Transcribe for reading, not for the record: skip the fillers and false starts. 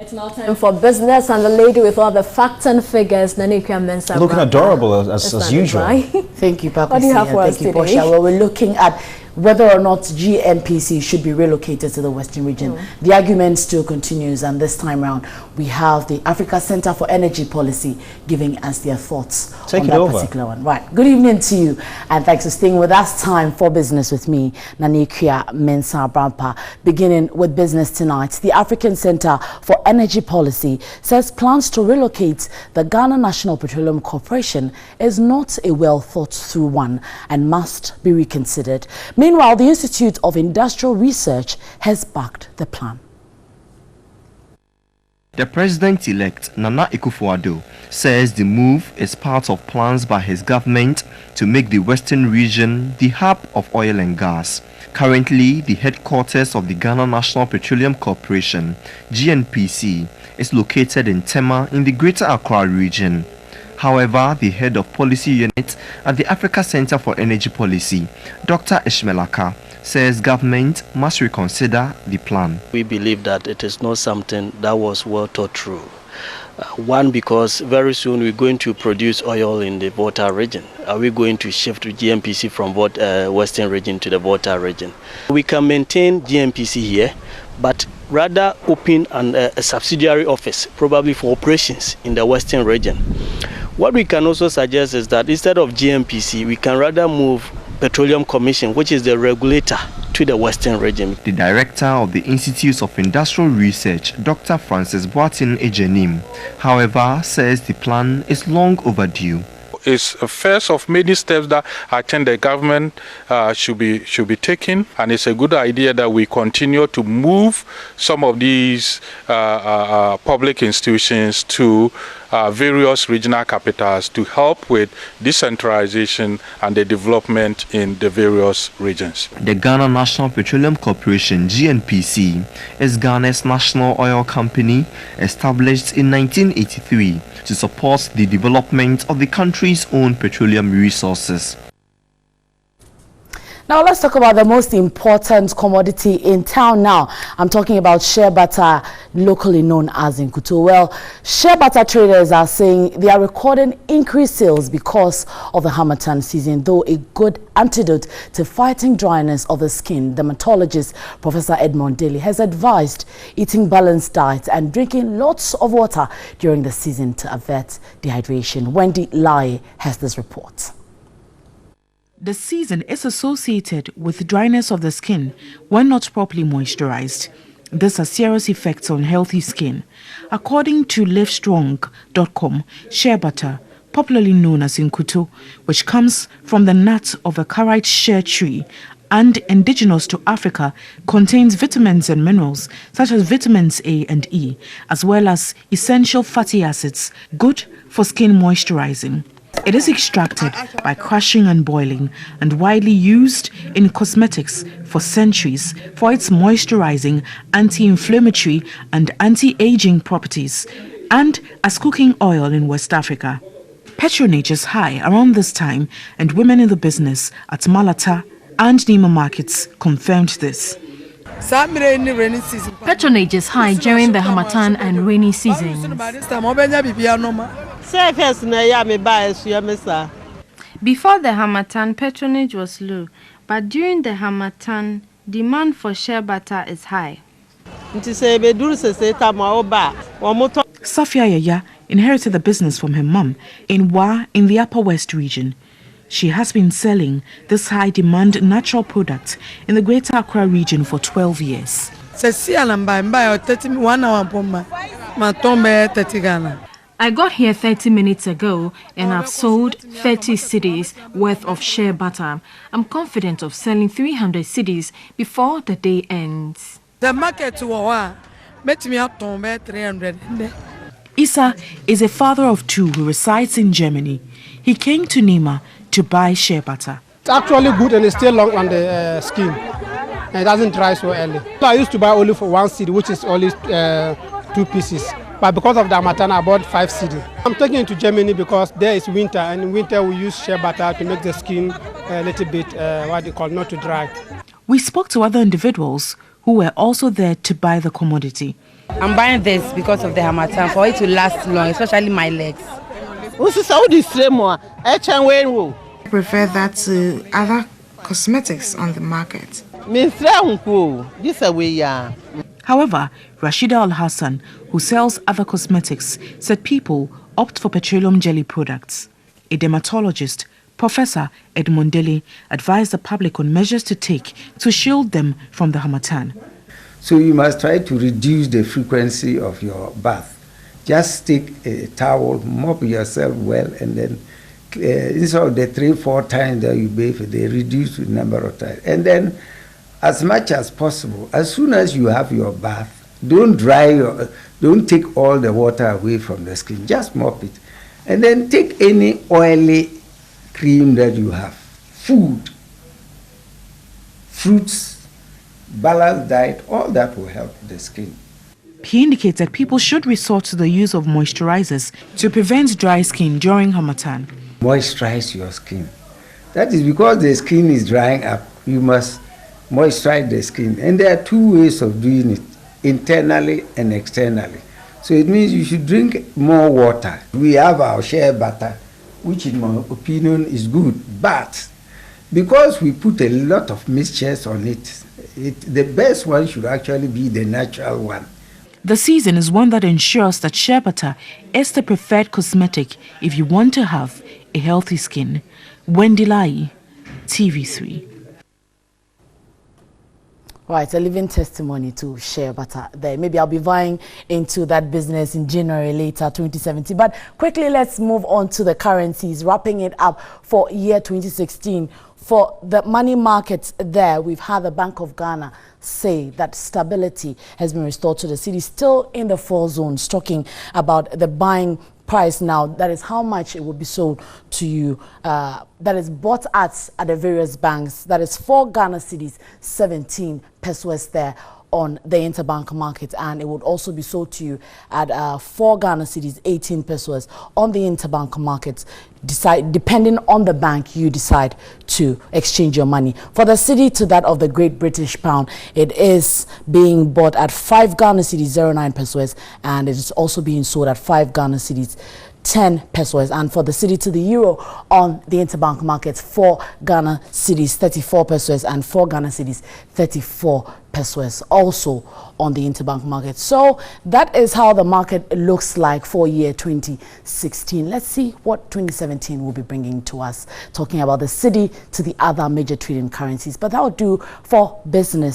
It's now time for business, and the lady with all the facts and figures, Nanikia Mensah. Looking adorable as usual. Right? Thank you, Papa. What do you have for us today? Well, we're looking at whether or not GNPC should be relocated to the Western region. The argument still continues, and this time round, we have the Africa Center for Energy Policy giving us their thoughts on that particular one. Right. Good evening to you, and thanks for staying with us. Time for business with me, Nanikia Mensah. Beginning with business tonight, the African Center for Energy Policy says plans to relocate the Ghana National Petroleum Corporation is not a well thought through one and must be reconsidered. Meanwhile, the Institute of Industrial Research has backed the plan. The president-elect, Nana Akufo-Addo, says the move is part of plans by his government to make the Western region the hub of oil and gas. Currently, the headquarters of the Ghana National Petroleum Corporation, GNPC, is located in Tema in the Greater Accra region. However, the head of policy unit at the Africa Center for Energy Policy, Dr. Ishmelaka, says government must reconsider the plan. We believe that it is not something that was well thought through. One, because very soon we're going to produce oil in the Volta region. Are we going to shift to GNPC from Western region to the Volta region? We can maintain GNPC here, but rather open a subsidiary office, probably for operations in the Western region. What we can also suggest is that instead of GNPC, we can rather move Petroleum Commission, which is the regulator, to the Western region. The director of the Institute of Industrial Research, Dr. Francis Boatin Ejenim, however, says the plan is long overdue. It's a first of many steps that I think the government should be taking, and it's a good idea that we continue to move some of these public institutions to various regional capitals to help with decentralization and the development in the various regions. The Ghana National Petroleum Corporation, GNPC, is Ghana's national oil company established in 1983 to support the development of the country's own petroleum resources. Now let's talk about the most important commodity in town now. I'm talking about shea butter, locally known as Nkuto. Well, shea butter traders are saying they are recording increased sales because of the Harmattan season, though a good antidote to fighting dryness of the skin. Dermatologist Professor Edmond Daly has advised eating balanced diet and drinking lots of water during the season to avert dehydration. Wendy Lai has this report. The season is associated with dryness of the skin when not properly moisturized. This has serious effects on healthy skin. According to livestrong.com, shea butter, popularly known as Nkuto, which comes from the nut of a carrot shea tree and indigenous to Africa, contains vitamins and minerals such as vitamins A and E, as well as essential fatty acids, good for skin moisturizing. It is extracted by crushing and boiling and widely used in cosmetics for centuries for its moisturizing, anti-inflammatory and anti-aging properties, and as cooking oil in West Africa. Patronage is high around this time, and women in the business at Malata and Nima markets confirmed this. Patronage is high during the Harmattan and rainy seasons. Before the Harmattan, patronage was low, but during the Harmattan, demand for shea butter is high. Safia Yaya inherited the business from her mum in Wa in the Upper West region. She has been selling this high-demand natural product in the Greater Accra region for 12 years. I got here 30 minutes ago and I've sold 30 cedis worth of shea butter. I'm confident of selling 300 cedis before the day ends. The market met me up to 300. Issa is a father of two who resides in Germany. He came to Nima to buy shea butter. It's actually good and it's still long on the skin. And it doesn't dry so early. So I used to buy only for 1 cedi, which is only 2 pieces. But because of the Harmattan, I bought 5 cedi. I'm taking it to Germany because there is winter, and in winter we use shea butter to make the skin a little bit, not to dry. We spoke to other individuals who were also there to buy the commodity. I'm buying this because of the harmattan, for it to last long, especially my legs. I prefer that to other cosmetics on the market. However, Rashida Al-Hassan, who sells other cosmetics, said people opt for petroleum jelly products. A dermatologist, Professor Edmondele, advised the public on measures to take to shield them from the harmattan. So you must try to reduce the frequency of your bath. Just take a towel, mop yourself well, and then instead of the 3-4 times that you bathe, they reduce the number of times. And then, as much as possible, as soon as you have your bath, don't take all the water away from the skin. Just mop it, and then take any oily cream that you have, food, fruits, balanced diet, all that will help the skin. He indicates that people should resort to the use of moisturizers to prevent dry skin during harmattan. Moisturize your skin. That is because the skin is drying up. You must moisturize the skin. And there are 2 ways of doing it, internally and externally. So it means you should drink more water. We have our shea butter, which in my opinion is good. But because we put a lot of mixtures on it, the best one should actually be the natural one. The season is one that ensures that shea butter is the preferred cosmetic if you want to have a healthy skin. Wendy Lai, TV3. Right, a living testimony to shea butter there. Maybe I'll be vying into that business in January later, 2017. But quickly, let's move on to the currencies, wrapping it up for year 2016. For the money markets there, we've had the Bank of Ghana say that stability has been restored to the city, still in the fall zones, talking about the buying price now. That is how much it will be sold to you. That is bought at the various banks. That is 4 Ghana cedis, 17 pesos there on the interbank market, and it would also be sold to you at 4 Ghana cedis, 18 pesos on the interbank market. Depending on the bank, you decide to exchange your money. For the cedi to that of the Great British Pound, it is being bought at 5 Ghana cedis, 09 pesos, and it is also being sold at 5 Ghana cedis, 10 pesos. And for the cedi to the euro on the interbank market, 4 Ghana cedis, 34 pesos, and 4 Ghana cedis, 34 pesos also on the interbank market. So that is how the market looks like for year 2016. Let's see what 2017 will be bringing to us, talking about the cedi to the other major trading currencies. But that will do for business.